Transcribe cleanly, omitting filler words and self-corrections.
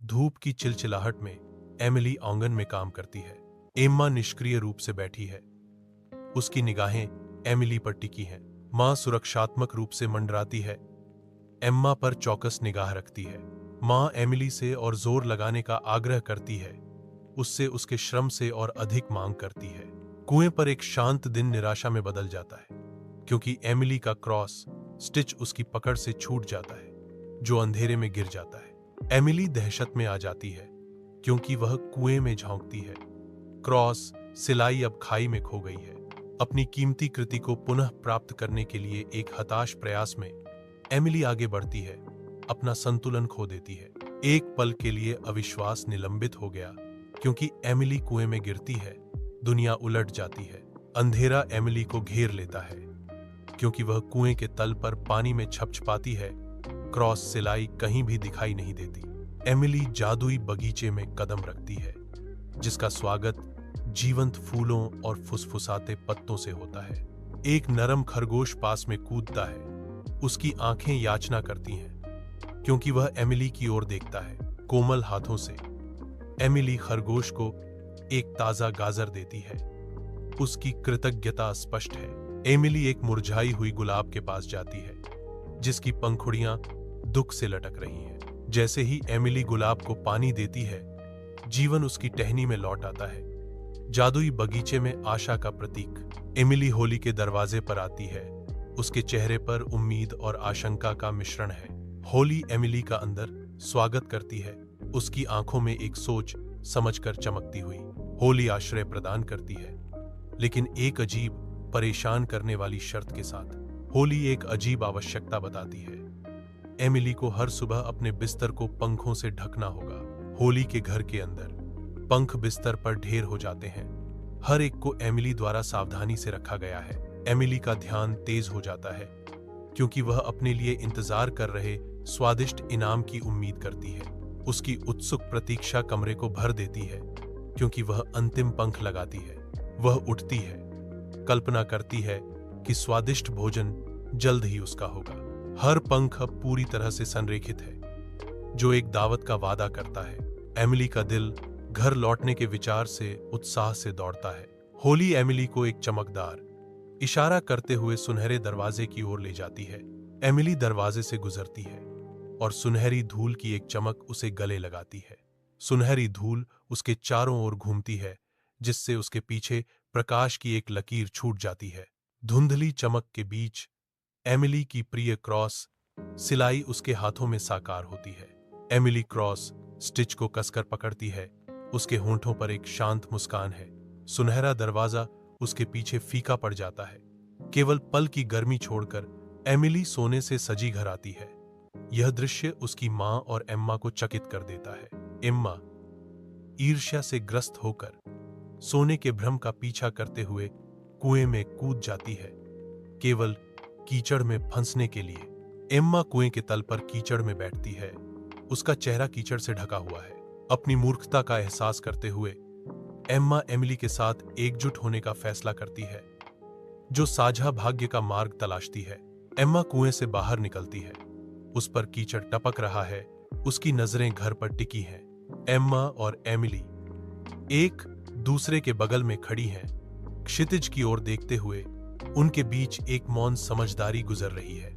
धूप की चिलचिलाहट में एमिली आंगन में काम करती है। एम्मा निष्क्रिय रूप से बैठी है। उसकी निगाहें एमिली पर टिकी हैं। मां सुरक्षात्मक रूप से मंडराती है। एम्मा पर चौकस निगाह रखती है। मां एमिली से और जोर लगाने का आग्रह करती है। उससे उसके श्रम से और अधिक मांग करती है। कुएं पर एक शांत दिन निराशा में बदल जाता है, क्योंकि एमिली का क्रॉस स्टिच उसकी पकड़ से छूट जाता है, जो अंधेरे में गिर जाता है। एमिली दहशत में आ जाती है, क्योंकि वह कुएं में झांकती है। क्रॉस सिलाई अब खाई में खो गई है। अपनी कीमती कृति को पुनः प्राप्त करने के लिए एक हताश प्रयास में एमिली आगे बढ़ती है, अपना संतुलन खो देती है। एक पल के लिए अविश्वास निलंबित हो गया, क्योंकि एमिली कुएं में गिरती है, दुनिया उलट जाती है। अंधेरा एमिली को घेर लेता है, क्योंकि वह कुएं के तल पर पानी में छपछपाती है। क्रॉस सिलाई कहीं भी दिखाई नहीं देती। एमिली जादुई बगीचे में कदम रखती है, जिसका स्वागत जीवंत फूलों और फुसफुसाते पत्तों से होता है। एक नरम खरगोश पास में कूदता है। उसकी आंखें याचना करती हैं, क्योंकि वह एमिली की ओर देखता है। कोमल हाथों से एमिली खरगोश को एक ताजा गाजर देती है। उसकी कृतज्ञता स्पष्ट है। एमिली एक मुरझाई हुई गुलाब के पास जाती है, जिसकी पंखुड़ियां दुख से लटक रही हैं। जैसे ही एमिली गुलाब को पानी देती है, जीवन उसकी टहनी में लौट आता है। जादुई बगीचे में आशा का प्रतीक। एमिली होली के दरवाजे पर आती है। उसके चेहरे पर उम्मीद और आशंका का मिश्रण है। होली एमिली का अंदर स्वागत करती है, उसकी आंखों में एक सोच समझकर चमकती हुई। होली आश्रय प्रदान करती है, लेकिन एक अजीब परेशान करने वाली शर्त के साथ। होली एक अजीब आवश्यकता बताती है। एमिली को हर सुबह अपने बिस्तर को पंखों से ढकना होगा। होली के घर के अंदर पंख बिस्तर पर ढेर हो जाते हैं। हर एक को एमिली द्वारा सावधानी से रखा गया है। एमिली का ध्यान तेज हो जाता है, क्योंकि वह अपने लिए इंतजार कर रहे स्वादिष्ट इनाम की उम्मीद करती है। उसकी उत्सुक प्रतीक्षा कमरे को भर देती है, क्योंकि वह अंतिम पंख लगाती है। वह उठती है, कल्पना करती है कि स्वादिष्ट भोजन जल्द ही उसका होगा। हर पंख अब पूरी तरह से संरेखित है, जो एक दावत का वादा करता है। एमिली का दिल घर लौटने के विचार से उत्साह से दौड़ता है। होली एमिली को एक चमकदार इशारा करते हुए सुनहरे दरवाजे की ओर ले जाती है। एमिली दरवाजे से गुजरती है और सुनहरी धूल की एक चमक उसे गले लगाती है। सुनहरी धूल उसके चारों ओर घूमती है, जिससे उसके पीछे प्रकाश की एक लकीर छूट जाती है। धुंधली चमक के बीच एमिली की प्रिय क्रॉस सिलाई उसके हाथों में साकार होती है। एमिली क्रॉस स्टिच को कसकर पकड़ती है। उसके होंठों पर एक शांत मुस्कान है। सुनहरा दरवाजा उसके पीछे फीका पड़ जाता है। केवल पल की गर्मी छोड़कर एमिली सोने से सजी घर आती है। यह दृश्य उसकी मां और एम्मा को चकित कर देता है। एम्मा ईर्ष्या से ग्रस्त होकर सोने के भ्रम का पीछा करते हुए कुएं में कूद जाती है, केवल कीचड़ में फंसने के लिए। एम्मा कुएं के तल पर कीचड़ में बैठती है। उसका चेहरा कीचड़ से ढका हुआ है। अपनी मूर्खता का एहसास करते हुए एम्मा एमिली के साथ एकजुट होने का फैसला करती है, जो साझा भाग्य का मार्ग तलाशती है। एम्मा कुएं से बाहर निकलती है। उस पर कीचड़ टपक रहा है। उसकी नजरें घर पर टिकी हैं। एम्मा और एमिली एक दूसरे के बगल में खड़ी हैं, क्षितिज की ओर देखते हुए। उनके बीच एक मौन समझदारी गुजर रही है।